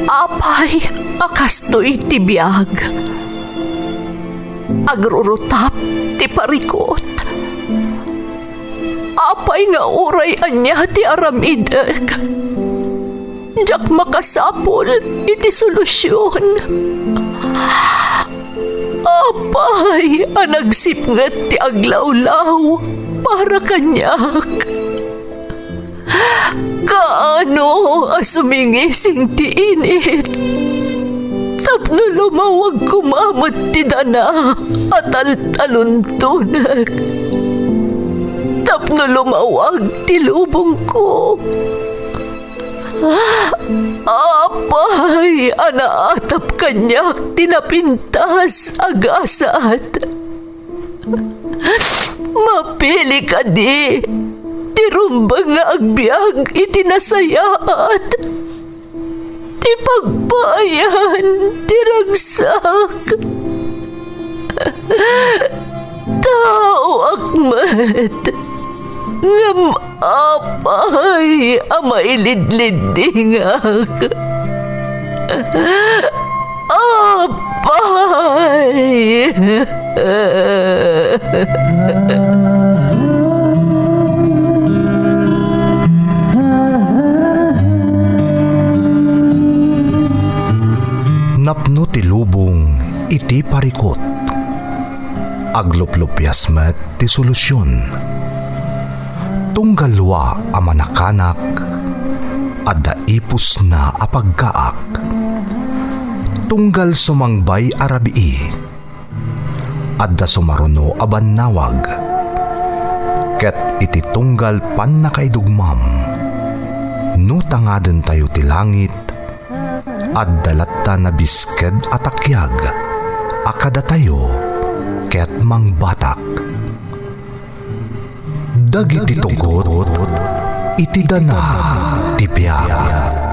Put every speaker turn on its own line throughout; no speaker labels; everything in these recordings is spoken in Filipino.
Apay, akastoy ti biyag. Agrurutap ti parikot. Apay nga uray anya ti aramideg. Jak makasapol iti solusyon. Apay, anagsipnget ti aglawlaw para kanyak. Kaano asumingising ti init. Tapno lumawag kumamot ti dana at taluntunag. Tapno lumawag ti lubong ko. Apay, anaatap kanyak tinapintas agasat. Mapili ka di. Tirumbang nga agbyag itinasayaat. Ti pagbayan, tiragsak. Tao akmat. Ngam apay, amailidlidingak. Apay.
Napno ti lubong iti parikot. Agluplupyas met ti solusyon. Tunggalwa a manakanak adda ipus na apagkaak. Tunggal sumangbay arabii adda sumaruno a bannawag. Ket iti tunggal pan nakaidugmam no tangaden tayo ti langit adda latta na bisked atakyag akada tayo ket mangbatak. Dagiti tugot iti dana ti biag.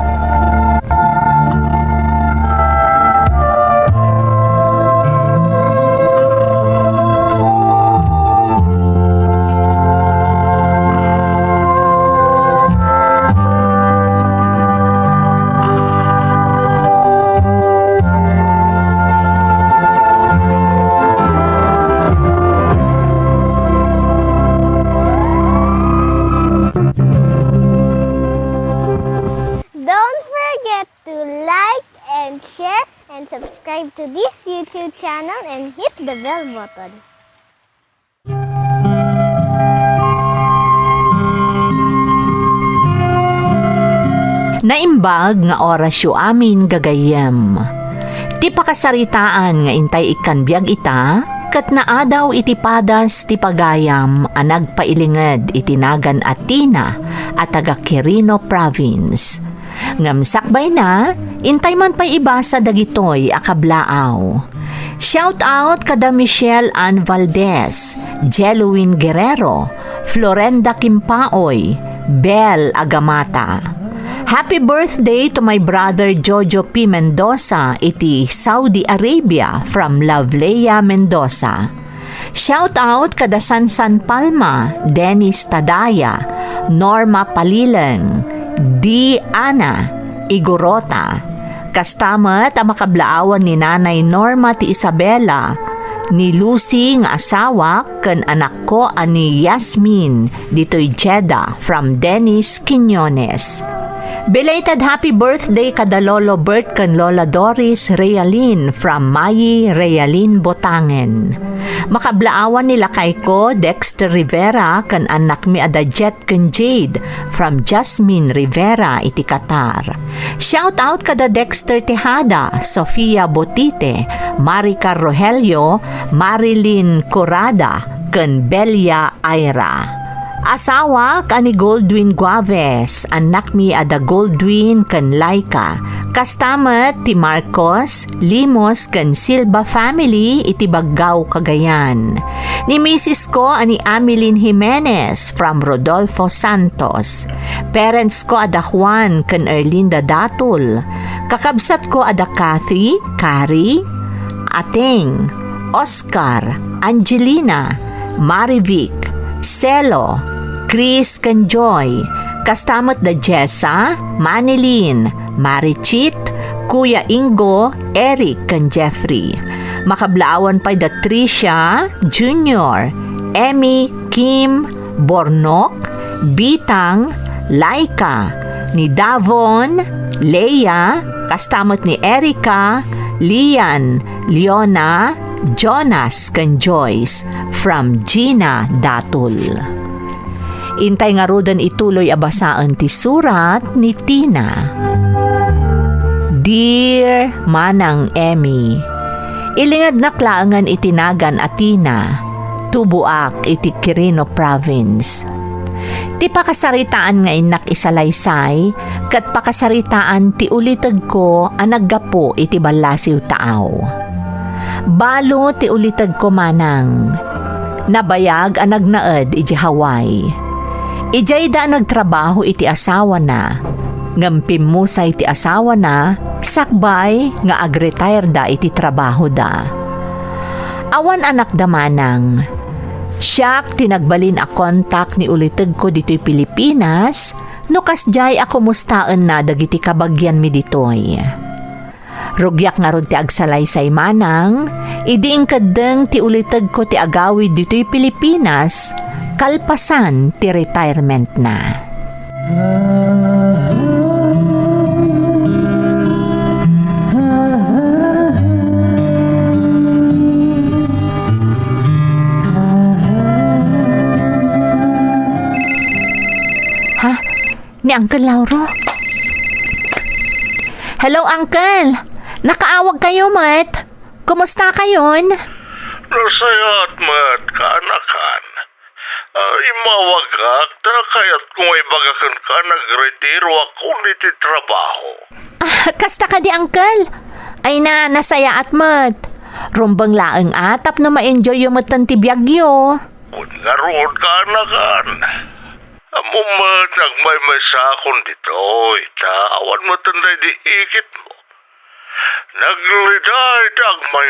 Subscribe to this YouTube channel and hit the bell button.
Naimbag nga orasyo amin gagayem. Ti pakasaritaan nga intay ikan biag ita, kat naadaw iti padas ti pagayam a nagpailinged itinagan Atina at taga Quirino Province. Ngamsakbay na, intay man pa'y ibasa dagitoy akablaaw. Shout out kada Michelle Ann Valdez, Jeluin Guerrero, Florenda Kimpaoy, Bel Agamata. Happy birthday to my brother Jojo P. Mendoza iti Saudi Arabia from Lavleya, Mendoza. Shout out kada Sansan Palma, Dennis Tadaya, Norma Palileng, D. Ana Igorota. Kastamat ang makablaawan ni Nanay Norma ti Isabela, ni Lucy nga asawa ken anak ko ani Yasmin ditoy Jeddah from Dennis Quiñones. Belated happy birthday kada Lolo Bert ken Lola Doris Realin from Mayi Realin Botangen. Makablaawan nila kay ko Dexter Rivera ken anak mi ada Jet ken Jade from Jasmine Rivera iti Qatar. Shout out kada Dexter Tejada, Sofia Botite, Maricar Rogelio, Marilyn Corrada ken Belia Aira. Asawa kani Goldwyn Guaves, anak mi ada Goldwyn ken Laika. Kastamat ti Marcos, Limos ken Silva family iti Baggaw, Cagayan. Ni Mrs. ko ani Amilin Jimenez from Rodolfo Santos. Parents ko ada Juan ken Erlinda Datul. Kakabsat ko ada Kathy, Kari, Ateng, Oscar, Angelina, Marivic, Celo, Chris ken Joy, kastamot da Jessa, Manilyn, Marichit, Kuya Ingo, Eric ken Jeffrey. Makablaawan pa da Tricia, Junior, Emmy, Kim, Bornok, Bitang, Laika, ni Davon, Leia, kastamot ni Erica, Lian, Leona, Jonas ken Joyce from Gina Datul. Intay nga rodan ituloy abasaan ti surat ni Tina. Dear Manang Emmy, ilingad na klaangan itinagan atina, tubuak iti Quirino Province. Ti pakasaritaan nga inak isalaysay, kat pakasaritaan ti ulitag ko ang naggapo iti balasiw taaw. Balo ti ulitag ko manang, nabayag ang nagnaed iti Hawaii. Ijay da nagtrabaho iti asawa na, ngampim musay iti asawa na, sakbay nga ag-retire da iti trabaho da. Awan anak da manang, siyak tinagbalin a kontak ni ulitag ko dito'y Pilipinas, no kasjay ako mustaan na dagiti kabagyan mi ditoy. Rugyak nga ron ti agsalaysay manang, idiing kadeng ti ulitag ko ti agawid dito'y Pilipinas, kalpasan ti retirement na. Ha? Ni Uncle Lauro? Hello, Uncle! Nakaawag kayo, Mat? Kumusta kayon?
Nasayat, mat, kaanakan. Imawagak, na kaya't kung ay bagakan ka, nagretiro ako niti trabaho.
Kasta ka di, Uncle? Ay nasaya at Mat. Rumbang laang atap na ma-enjoy yung matan ti biyagyo.
Ngaroon kaanakan. Amumat, nagmay sa akong dito, awan mo tanday di ikit mo. Nagliday agmay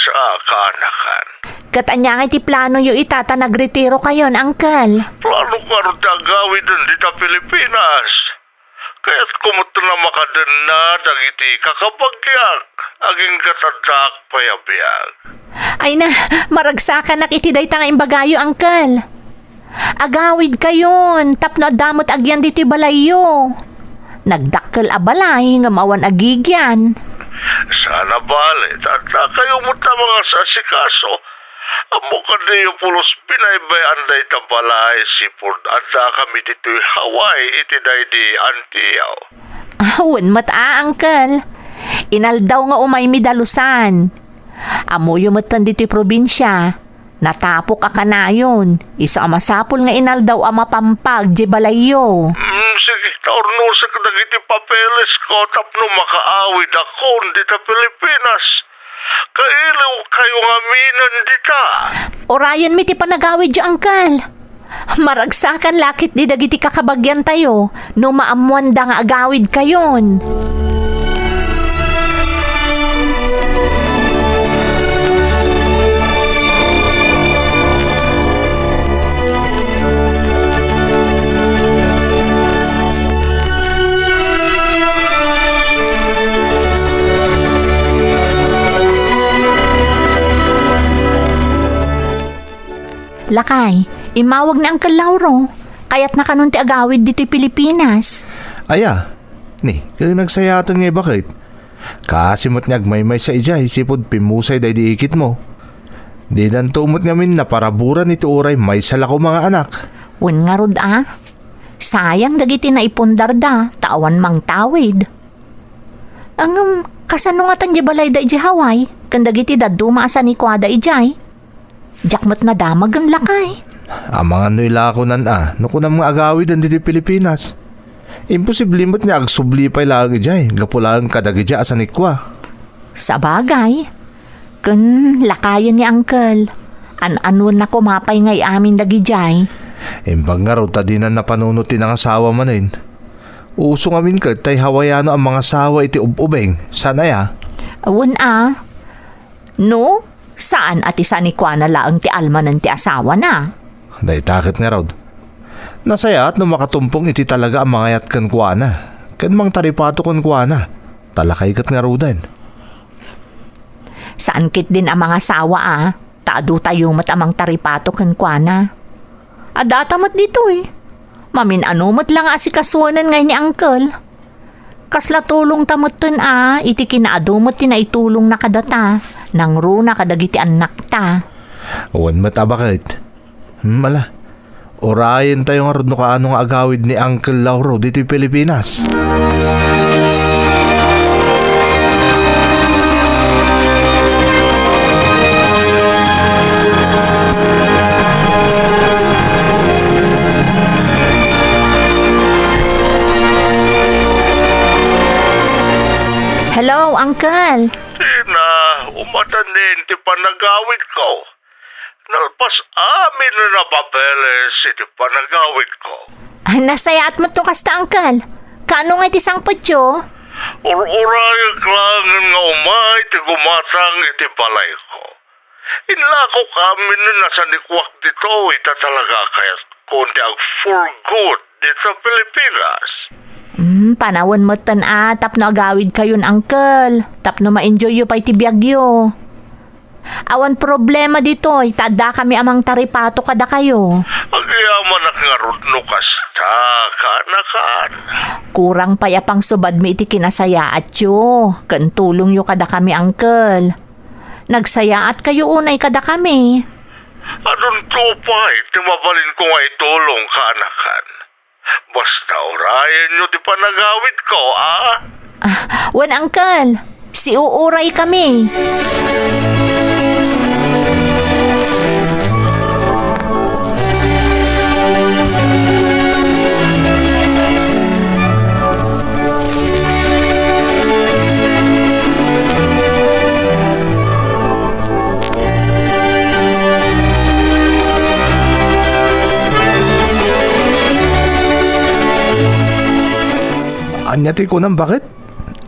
sa kaanakan.
Katanya nga ti plano yung itata nagretiro kayon, Uncle.
Plano ka rin tagawid din dito Pilipinas. Kaya't kumuto na makadan na dagiti kakabagyak. Aging katadak payabiyag.
Ay na, maragsakan nak itiday tanga imbagayo, Uncle. Agawid kayon, tapno damot agyan dito balayo. Nagdakkel abalay nga mawan agigyan.
Sana balit at kayo mo ta mga sasikaso. Amo ka niyo pulos pinaybayan day tabalay sipod at kami dito Hawaii iti day di Antiyaw.
Awan mata, Uncle. Inaldaw nga umay mi dalusan. Amo yung matan dito probinsya. Natapok ka kanayon. Isa amasapol nga inaldaw ama pampag di balayo.
Sige, taorno sa kadagiti papeles ko tapno makaawid ako dito Pilipinas. Kailaw kayo nga minan dita.
Orayan mi ti panagawid di, Uncle. Maragsakan lakit di dagiti kakabagyan tayo. No maamuan da nga agawid kayon. Lakay, imawag na Uncle Lauro. Kaya't nakanon ti agawid dito'y Pilipinas.
Aya, ni, kaya nagsayatan nga bakit? Kasimot nga agmay sa ijay, sipod pimusay day diikit mo. Di dan tumot ngamin na paraburan ito oray may salako mga anak.
Wen nga rod sayang dagiti na ipundar da, tawan mang tawid. Ang kasano nga tan di balay da iji Hawaii, kan dagiti da dumaasa ni kwada ijay. Jakmat na damag ang lakay.
Ang mga nuilakonan no kunang mga agawid ang dito Pilipinas. Imposible mo't niya agsubli pa'y lang ijay, gapulang kadagidya asan ikwa.
Sa bagay, kun lakayan ni Uncle, an-anuan na kumapay ngay amin dagijay.
Imbang nga raw tadinan na panunutin ang asawa manin. Uso ngamin ka tay Hawaiano ang mga asawa iti ububeng. Sana ya?
Awun no? Saan at isa ni Kwana laang ti almanan ti asawa na?
Day takit nga raw. Nasaya at no makatumpong iti talaga ang mga yat kan kuana. Kan mang taripato kan kuana. Talakay kat nga rudan.
Saan kit din ang mga sawa Taado tayo matamang taripato kan kuana. Adatamat dito Mamin anumat lang asikasuanan ngay ni Uncle. Kasla tulong tamutin iti kinaadumot tinaitulong na kadata. Nang runa kadagiti anak ta.
Uwan mata bakit? Mala. Orayan tayo nga rod no kaano nga agawid ni Uncle Lauro dito'y Pilipinas.
Hello, Uncle.
Tina, umatan din ti panagawid ko. Nalpas amin na papeles iti panagawid ko.
Nasayaat mo to kasta, Uncle. Kaano nga iti sangputyo?
Urayag lang nga umay ti gumatang iti balay ko. Inlako kami na nasa nikwak dito ita talaga kaya kundi ang for good dito sa Pilipinas.
Panawon mo tan tapno agawid kayon, Uncle. Tapno ma-enjoy yu pa iti biyagyo. Awan problema dito, tada kami amang taripato kada kayo.
Agyaman ak nga rudno kasta, kanakan.
Kurang payapang subad mi iti kinasayaat yu. Kantulong yu kada kami, Uncle. Nagsayaat kayo unay kada kami.
Anong tupay, timabalin ko nga itulong kanakan. Basta orayan nyo di panagawid ko,
Wan, Uncle. Si uuray kami.
Anyati ko nang bakit?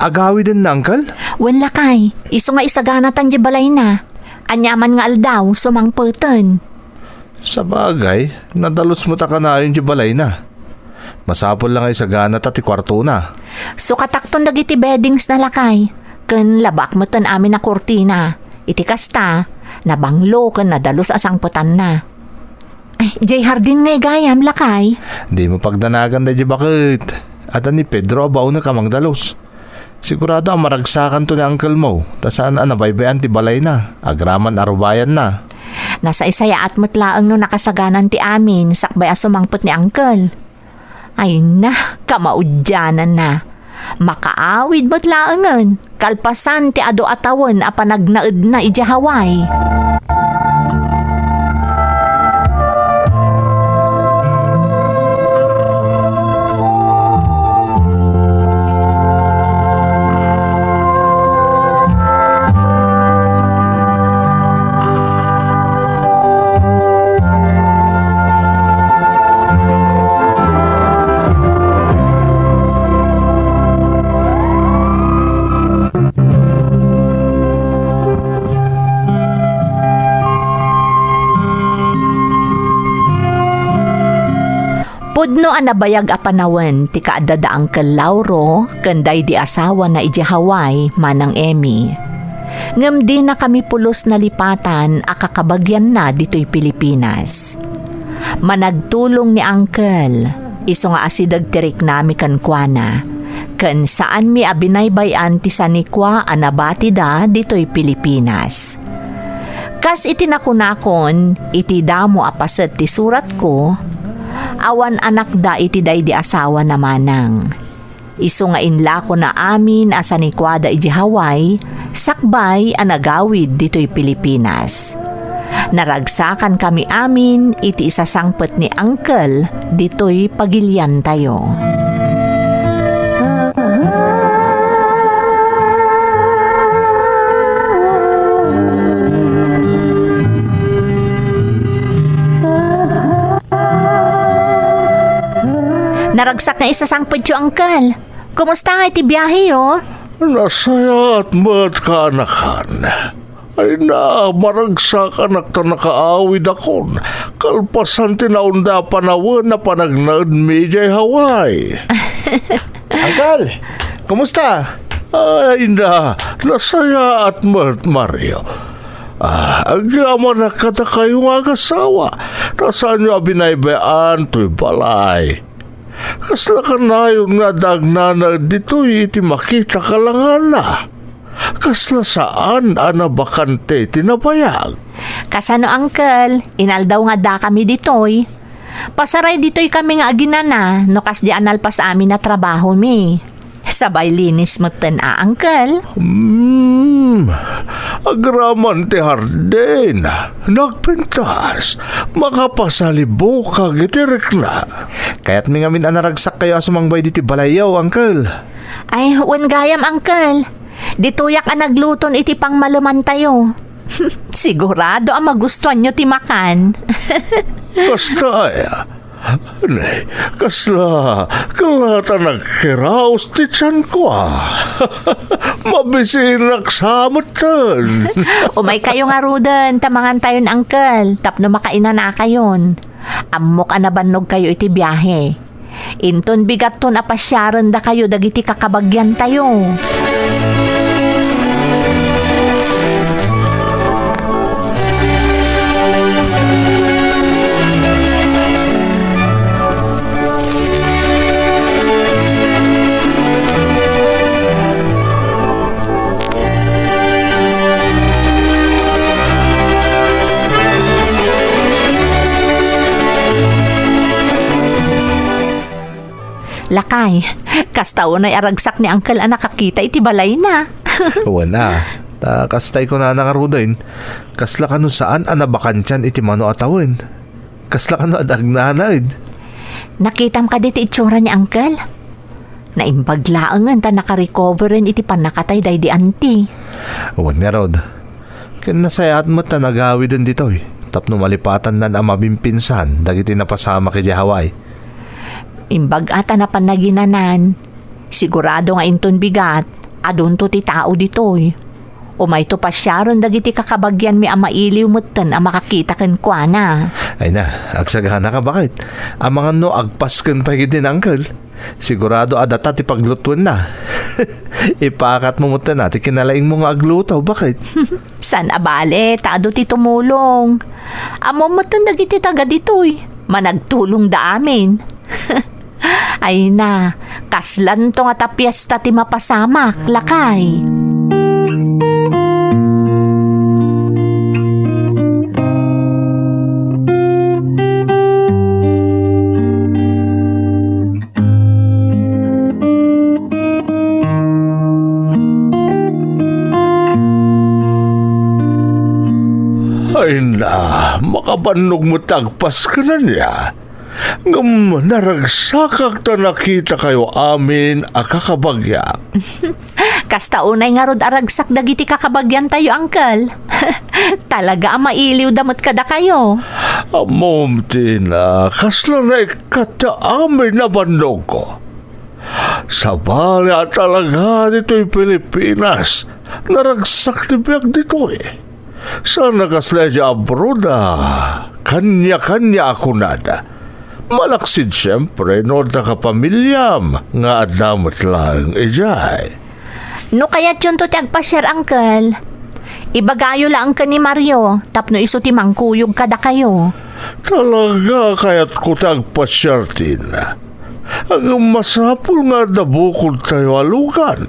Agawi din na, Uncle?
Wan lakay. Iso nga isagana tan di balay na. Anyaman nga aldaw sumangpeten.
Sa bagay, nadalos mo ta ka na yun di balay na. Masapol lang ay sagana tati kwarto na.
So katakton dagiti beddings na lakay. Ken labak mo tan amin na kurtina. Iti kasta, nabanglo ken nadalos asangputan na. Ay, Jay Hardin ngay gayam lakay.
Di mo pagdanagan na di bakit? At ni Pedro abaw na kamang dalos. Sigurado ang maragsakan to ni Uncle mo. Tasaan nabaybayan ti balay na. Agraman arubayan na.
Nasa isayaat mo't laang no nakasaganan ti amin sakbay asumangpot ni Uncle. Ay na, kamaudyanan na. Makaawid mo't laangan. Kalpasan ti ado atawan a panagnaed na ija Hawaii. Pudno anabayag a panawen ti kaadada Uncle Lauro kanday di asawa na iji Hawaii manang Emmy. Ngem di na kami pulos na lipatan a kakabagyan na dito'y Pilipinas. Managtulong ni Uncle, iso nga asidag tirik nami kan kuana. Kan saan mi abinaybayan ti sanikwa anabati da dito'y Pilipinas. Kas itinakunakon, iti damo apaset ti surat ko, awan anak da iti day di asawa na manang. Isu nga inla ko na amin asa ni kwada iji Hawaii, sakbay anagawid dito'y Pilipinas. Naragsakan kami amin iti isasangpet ni Uncle dito'y pagilyan tayo. Naragsak na isasangpet yung Uncle. Kumusta nga iti biyahe,
Nasaya at mat kanakan. Ay na, maragsak anak ta nakaawid akon. Kalpasan tinaunda panawan na panagnaad medya Hawaii.
Uncle, kumusta?
Ay na, nasaya at Mario. Agama na kada kayong agasawa. Tasan nyo binaybayan to'y balay. Kasla ka na yung nadagna na dito'y iti makita ka lang na. Kasla saan ana bakante tinabayag?
Kasano, Uncle? Inaldaw nga da kami ditoy. Pasaray ditoy kami nga aginana, no kas di anal pa sa amin na trabaho mi. Sabay linis mo Uncle.
Agraman ti Harden. Nagpintas. Makapasalibok kag itirik na.
Kaya't mi ngamin anaragsak kayo asumangbay diti balayaw, Uncle.
Ay, huwag gayam, Uncle. Dituyak ang nagluton iti pang maluman tayo. Sigurado ang magustuhan nyo timakan.
Kasta ay. Nay, kasla. Kalata nagkiraos ti tiyan ko Mabisinak sa amatan.
Umay kayo nga Ruden, tamangan tayon, Uncle. Tapno makaina na kayon. Amok anabannog kayo iti biyahe. Inton bigat ton apasyaran da kayo dagiti kakabagyan tayo. Lakay, kastaon ay aragsak ni Uncle ang nakakita iti balay na.
Wala. Kastay ko na nakarudain. Kasla ka no saan anabakansyan iti mano atawin. Kasla ka no adagnanaid.
Nakitam ka dito itsura ni Uncle. Naimbaglaangan ta nakarecoverin iti panakatay day di anti.
Huwag nga Rod. Kinasayat mo ta nagawid din dito eh. Tapno malipatan na amabimpinsan dagiti napasama kay Hawaii.
Imbag ata na panaginanan. Sigurado nga inton bigat, adun to ti tao ditoy. O may to pasyaron dagiti kakabagyan mi ang mailiw mutan ang makakita ken kuana.
Ay na, agsagana ka bakit? Ang mga no agpas ken pagidin, Uncle. Sigurado adata ti paglutuan na. Ipakat mo mutan natin kinalaing mo nga aglutaw, bakit?
San abale, taado ti tumulong. Amo mutan dagiti taga ditoy. Managtulong da amin. Ay na, kaslan to nga tapyesta ti mapasamak, lakay.
Ay na, makabannog mo tagpas ka na niya. Ngam naragsakak ta nakita kayo amin a kakabagyak.
Kastaunay nga rod aragsak dagiti kakabagyan tayo, Uncle. Talaga ang mailiw damot kada kayo.
Amom tina, kasla na ikata amin na bandog ko. Sa bala talaga dito'y Pilipinas. Naragsak tibiyag dito eh. Sana kasla dya abroad kanya-kanya ako nada. Malaksid siyempre no da kapamilyam nga adamot lang ijay.
No kaya yun to ti agpasyar, Uncle. Ibagayo lang ka ni Mario, tapno iso ti mangkuyog kada kayo.
Talaga kaya't ko tagpasyartin. Ang masapul nga dabukod tayo alugan.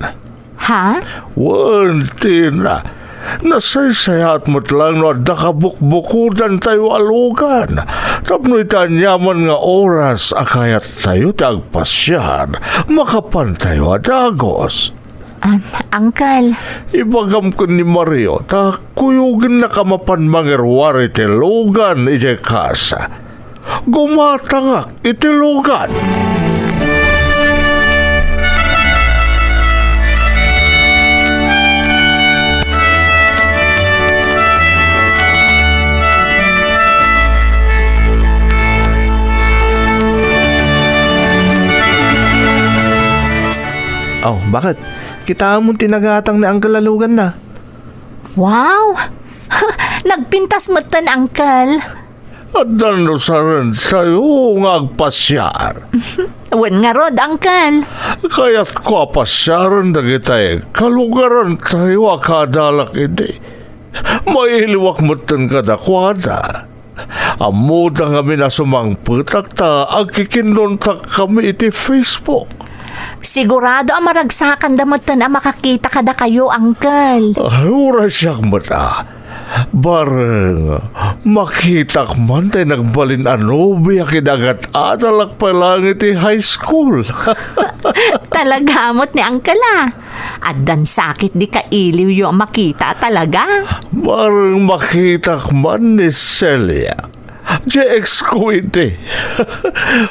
Ha?
Wantina. Nasaysayat mo't lang no da kabukbukudan tayo alugan. Tapno itanyaman nga oras akayat tayo tagpasyar. Makapan tayo adagos.
Uncle.
Ibagam ko ni Mario, ta kuyugin na kamapan mangirwari tilugan ije kasa. Gumatangak itilugan.
Oh, bakit? Kita mo tinagatang ni Uncle Lalugan na.
Wow! Nagpintas mo tan, Uncle.
At ano sa rin sa'yo nga agpasyar.
Wen nga rod, Uncle.
Kaya't ko apasyaran na kita kalugaran tayo akadalak hindi. Mailiwak mo tan kadakwada. Amuda kami na sumangputak ta agkikindontak kami iti Facebook.
Sigurado ang maragsakan damutan ang makakita kada kayo, Uncle.
Ura siyang mata. Bareng makitak man tayo nagbalin biya kidagat adalak pa lang iti high school.
Talagamot ni Uncle, At dan sakit di ka iliw yung makita talaga.
Bareng makitak man ni Celia. JX ko iti.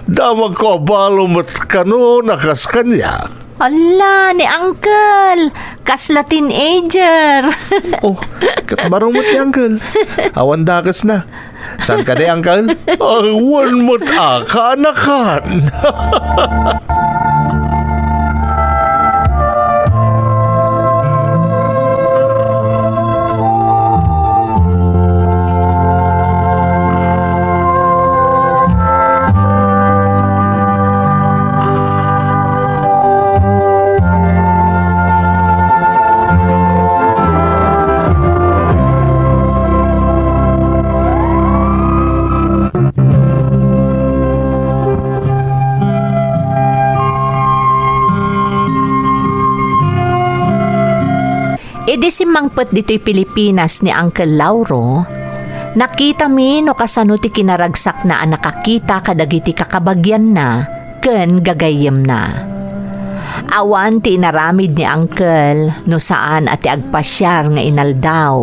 Damag ko abalo mat kano nakas kanya.
Ala, ni Uncle. Kasla teenager.
Oh, katbarong mo't ni Uncle. Awan dakas na. Saan ka di, Uncle?
Awan mo't akanakan.
Idi simangpet dito'y Pilipinas ni Uncle Lauro, nakita mi no kasano ti kinaragsak na ang nakakita kadagiti kakabagyan na, ken gagayem na. Awan ti inaramid ni Uncle no saan ati agpasyar nga inaldaw.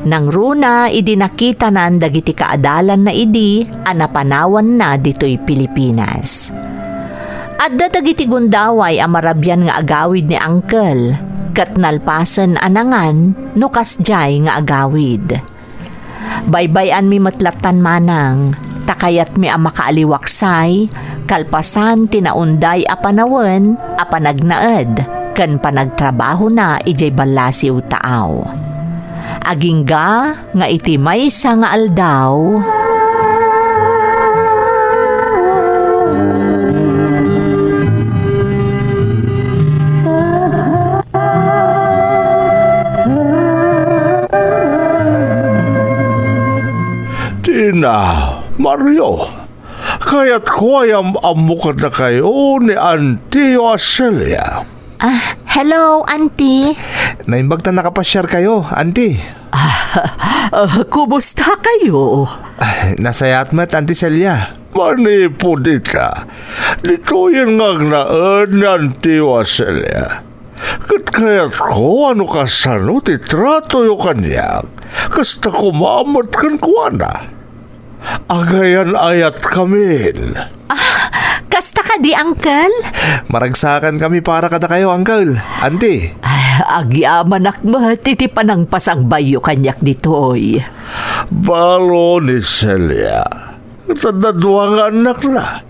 Nang runa, idi nakita na ang dagiti kaadalan na idi, anapanawan na dito'y Pilipinas. At dagiti gundaway amarabyan nga agawid ni Uncle, kat nalpasan anangan no kasjay nga agawid. Baybayan mi matlatan manang, takayat mi ang makaaliwaksay, kalpasan tinaunday apanawen, apanagnaed, kan panagtrabaho na ijay balasiw taaw. Agingga nga iti maysa nga aldaw,
Tina, Mario, kaya't ko ay amukad na kayo ni Auntie Celia.
hello, Auntie.
Naimbag na nakapasyar kayo, Auntie.
Kumusta kayo?
Nasayat mat, Auntie Celia.
Manipo dita, dito yung ngagnaad ni Auntie Celia. Kat kaya't ko ano kasano ti trato yung kanyak, kasta kumamat kan kuwana. Agayan ayat kamin.
Kasta ka di, Uncle?
Maragsakan kami para kada kayo, Uncle. Auntie.
Agyaman akmat, iti panang pasang bayo kanyak ditoy.
Balo ni Celia. Tadadwang anak na.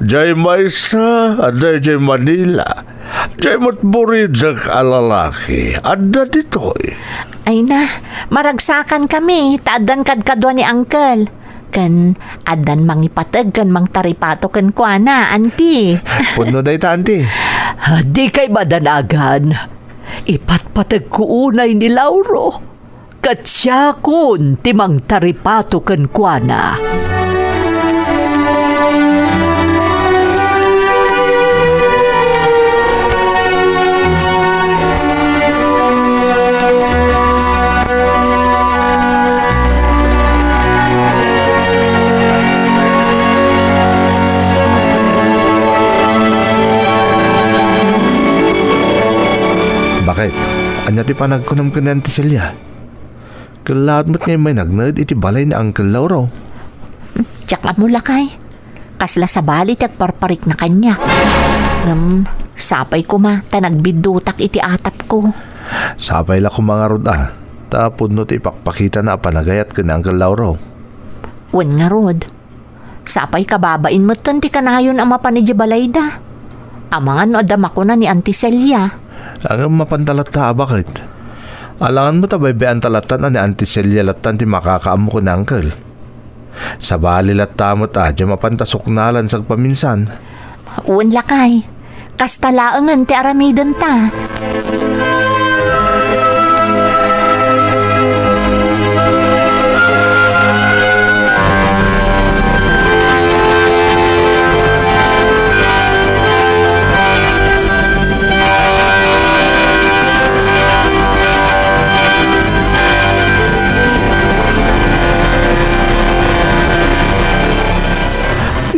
Jay Maysa, aday jay Manila. Jay matburidak alalaki. Adda ditoy.
Ay na, maragsakan kami, taadan kadkadwa ni Uncle. Kan adan mangipatag kan mang taripato kan kuana, Auntie.
Puno day ta, Auntie.
Di kay madanagan. Ipatpatag ko unay ni Lauro. Katsya kun timang taripato kan kuana.
Bakit? Anya ti panagkunam ko ni Auntie Celia. Kalahat mo't ngayon may nagnad iti balay ni Uncle Lauro.
Tsaka mo lakay. Kasla sa bali tagparparik na kanya. Sapay ko ma, tanagbidutak iti atap ko.
Sapay la ko mga rod Tapod no ti ipakpakita na panagayat ko ni Uncle Lauro.
Wen nga rod. Sapay kababain mo ti kanayon ang mapanidya balay da. Amangan no adama ko na ni Auntie Celia.
Ang mapandalat ta, bakit? Alangan mo tabay bean talatan ani Auntie Celia latan ti makakaamo ko na uncle. Sa bali latamot adya mapantasok nalan sag paminsan.
Uwan lakay. Kastalaangan ti aramidan ta.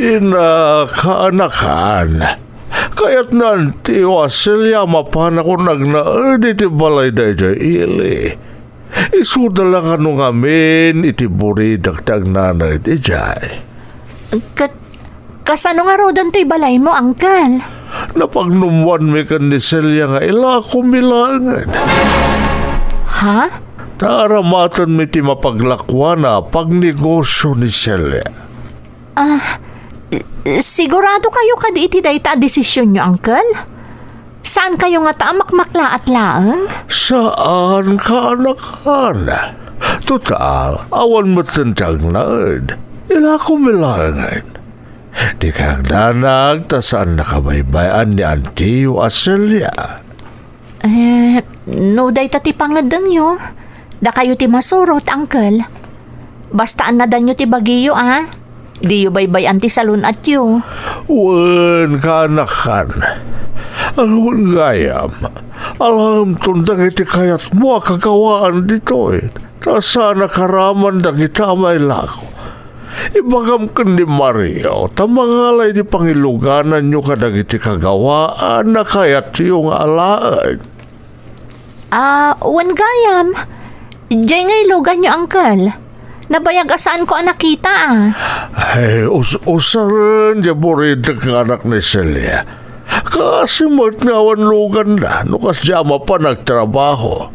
Tinakaanakan. Kaya't nanti wasilya mapana ko nagnaad iti balay da ili. Isudala ka nung amin iti buri dagdag nanay iti jay.
Kasano nga rodan to'y balay mo, Uncle?
Napagnumuan mi kan ni Celia nga ila kumilangan.
Ha?
Taramatan mi ti mapaglakwana pag negosyo ni Celia.
Sigurado kayo kad iti dayta desisyon nyo, Uncle? Saan kayo nga taamak-makla at laang?
Saan ka anakan? Total, awan mo tentang naad. Ila kumilangan. Di kang danag ta saan nakabaybayan ni Auntie Celia.
No dayta ti pangadang nyo. Da kayo ti masurot, Uncle. Bastaan na danyo ti bagiyo, Di yu baybayan ti salon at yu.
Wen kanakan. Ang gayam. Alam tundang iti kayat mo kagawaan dito Ta sana karaman da kita may lako. Ibagam kan ni Mario, tamangalay di pangiluganan nyo kadag iti kagawaan na kayat yung alaan.
Wan gayam. Diyay nga ilugan nyo, Uncle. Nabayag asaan ko ang nakita,
Ay, usaran di buridag ng anak ni Celia. Kasi matngawan lugan na, nukas diyama pa nagtrabaho.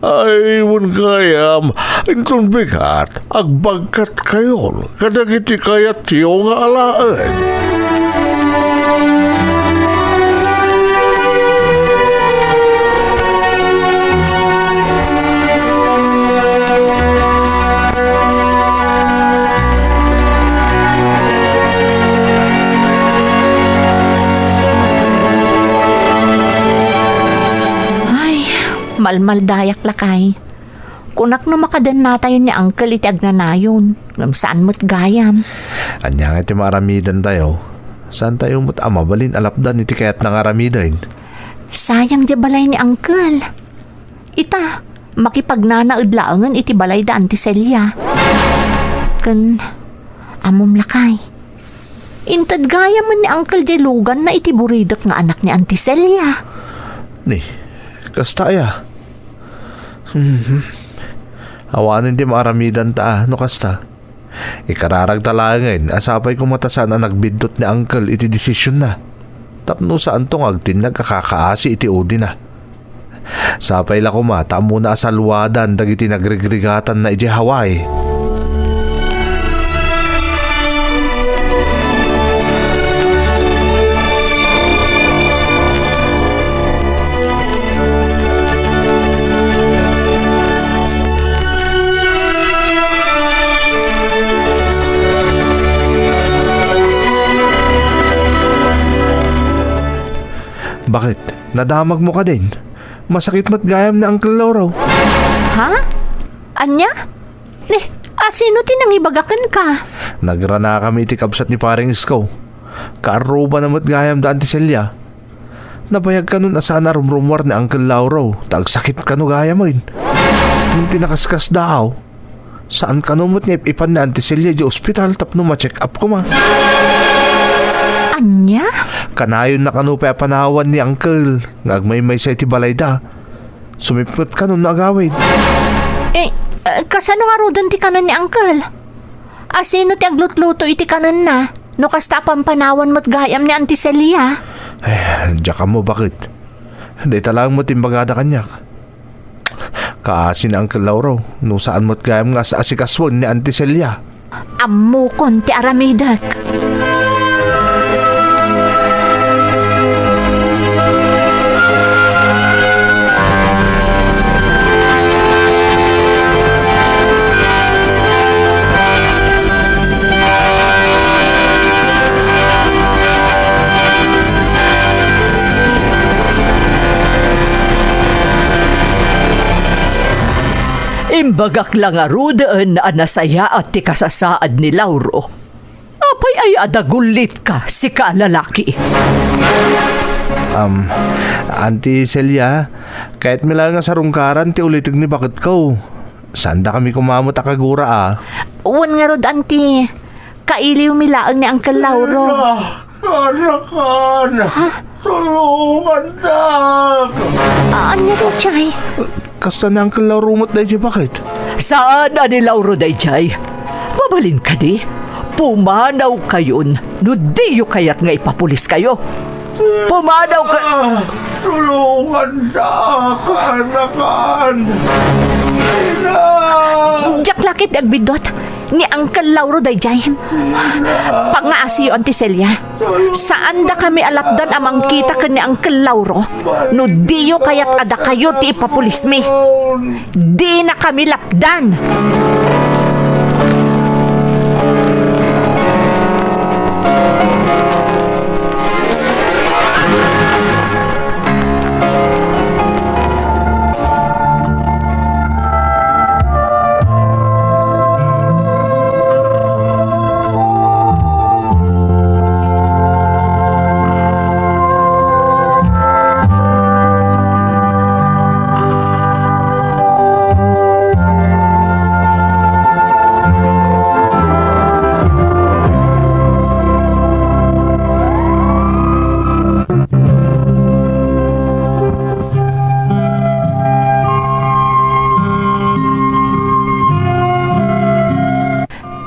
Ay, wan gayam, itong bigat, agbagkat kayon, kadagiti kayat yung alaan.
Malmaldayak lakay. Kunak na makadan na tayo ni Uncle iti agnanayon. Ngam saan mo't gayam.
Anya nga iti maramidan tayo. Saan tayo mo't amabalin alapdan iti kayat ng aramidan?
Sayang di balay ni Uncle. Ita, makipagnanaudlaangan iti balay da Auntie Celia. Kan, amom lakay. Intad gaya man ni Uncle di lugan na iti buridak nga anak ni Auntie Celia.
Ni, kasta ya. Awanin di maaramidan ta, no kasta. Ikararag talangin, asapay kumatasan na nagbidot ni Uncle iti desisyon na. Tapno saan tong agtin nagkakakaasi iti udi na. Sapay la kumata muna asalwadan dagiti nagrigrigatan na iti Hawaii. Bakit? Nadamag mo ka din? Masakit mat gayam ni Uncle Lauro.
Ha? Anya? Sino tinangibagakan ka?
Nagrana kami iti kabsat ni paring Isko. Kaaruba na mat gayam da Auntie Celia. Nabayag ka nun asana rumrumwar ni Uncle Lauro. Tagsakit ka no gayam mo yun. Nung tinakaskas daw. Saan ka numot niya ipan ni Auntie Celia di ospital tapno ma-check up ko ma.
Anya?
Kanayon na kanupay panawan ni Uncle. Ngagmay-may sa iti balay da. Sumipot ka nun na agawin.
Kasano nga rodan ti kanan ni Uncle? Sino ti aglutluto iti kanan na? No kasta pampanawan mo't gayam ni Auntie Celia?
Diyak ka mo bakit? Di talang mo timbagada kanyak. Kaasin ni Uncle Lauro. Nung saan mo't gayam nga sa asikaswon ni Auntie Celia.
Amukon ti aramidak.
Naimbagak lang arudaan na nasaya at ti kasasaad ni Lauro. Apay ay adagulit ka si kalalaki.
Auntie Celia, kahit mila nga sa rungkaran ti ulitig ni bakit ko. Sanda kami kumamot a kagura
Uwan nga rod, auntie. Kailiw milaang ni Uncle Lauro.
Kanakan! Tulungan na!
Anya to, Chay?
Kasta na ang kalarumot na bakit?
Saan na ni Lauro dayjay? Mabalin ka di. Pumanaw kayon. No diyo kayat nga ipapulis kayo. Pumanaw ka...
Tulungan na! Kanakan!
Jack lakit agbidot ni Uncle Lauro dayjay. Pangaasi yo, Auntie Celia. Saan da kami alapdan amang kita ka ni Uncle Lauro? No diyo kayat ada kayo ti ipapulis mi. Di na kami lapdan.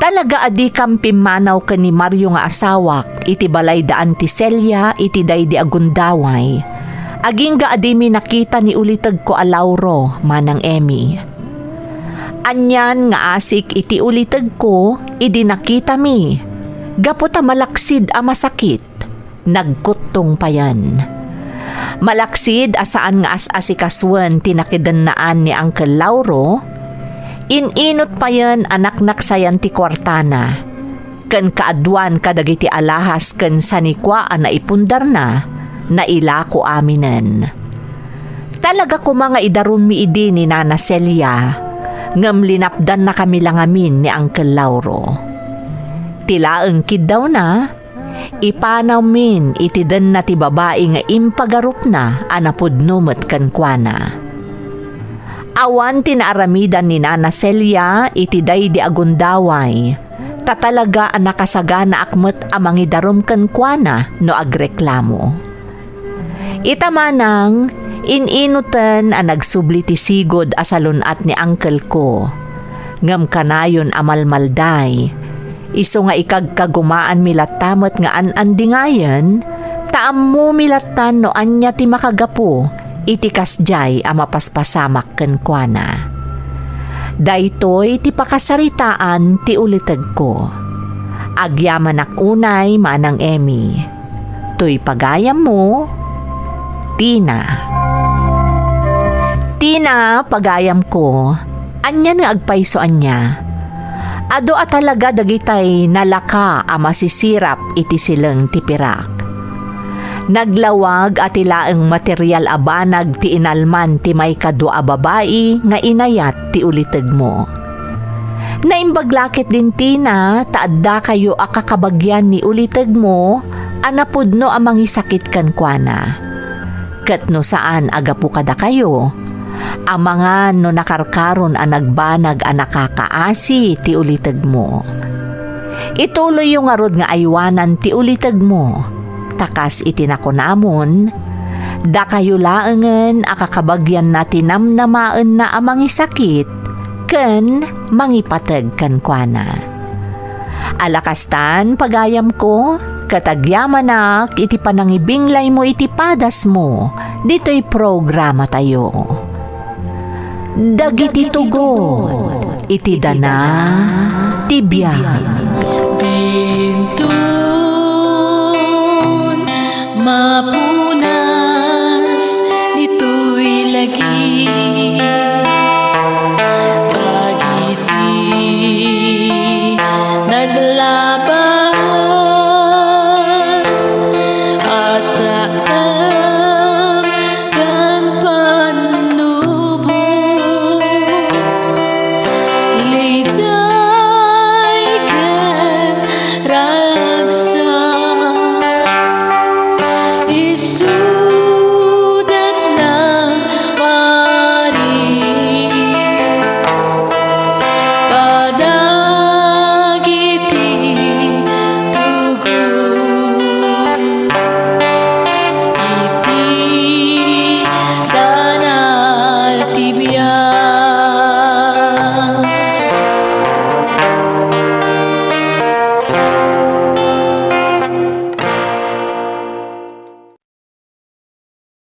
Talaga adi kang pimanaw ka ni Mario nga asawak, iti balay daan ti Celia, iti day di agundaway. Aging ga adi mi nakita ni ulitag ko a Lauro, manang Emmy. Anyan nga asik iti ulitag ko, idi nakita mi. Gaputa malaksid a masakit, nagkutong pa yan. Malaksid asaan nga as-asikaswan tinakidannaan ni Uncle Lauro. Ininot pa yan anak naksayan ti kwartana. Ken kaadwan kadagiti alahas ken sanikwa na ipundar na ilako aminen. Talaga ko mga idarum mi idi ni Nana Celia. Ngem linapdan na kami lang amin ni Uncle Lauro. Tilaeng kid daw na, ipanaw min itiden na ti babae nga impagarup na anapudnumet ken kuana. Awan tinaaramidan ni Nana Celia iti day di agundaway. Tatalaga ang nakasagana akmet amang idarom ken kuana no agreklamo. Itamanang ininutan ang nagsubli ti sigod asalunat ni uncle ko. Ngam kanayon amalmalday. Iso nga ikagkagumaan milatamot nga anandingayan, taammo milatan no anya ti makagapo. Itikas jay a mapaspasamak ken kuana. Daytoy ti pakasaritaan ti uliteg ko. Agyaman ak unay manang Emmy. Toy pagayam mo, Tina. Tina, pagayam ko, anya nga agpaysoan niya. Ado a talaga dagitay nalaka a masisirap iti silang tipirak. Naglawag at ilaang material abanag ti inalman ti may kadwa babae nga inayat ti uliteg mo. Naimbaglakit din Tina, taadda kayo akakabagyan ni uliteg mo, anapudno amang isakit kan kuana. Ket no saan agapu kada kayo, amangan no nakarkaron ang nagbanag ang nakakaasi ti uliteg mo. Ituloy yung arod nga aywanan ti uliteg mo. Takas itinakunamon, da kayo laengen akakabagyan na tinamnamaan na amang isakit, ken mangipateg kan kuana. Alakastan pagayam ko, katagyaman iti panangibinglay mo iti padas mo, dito'y programa tayo. Dagiti tugot, iti dana, tibiyag.
Mapunas dito'y lagi dagiti naglabas asaan kan panubo dagiti tugu iti danal ti biag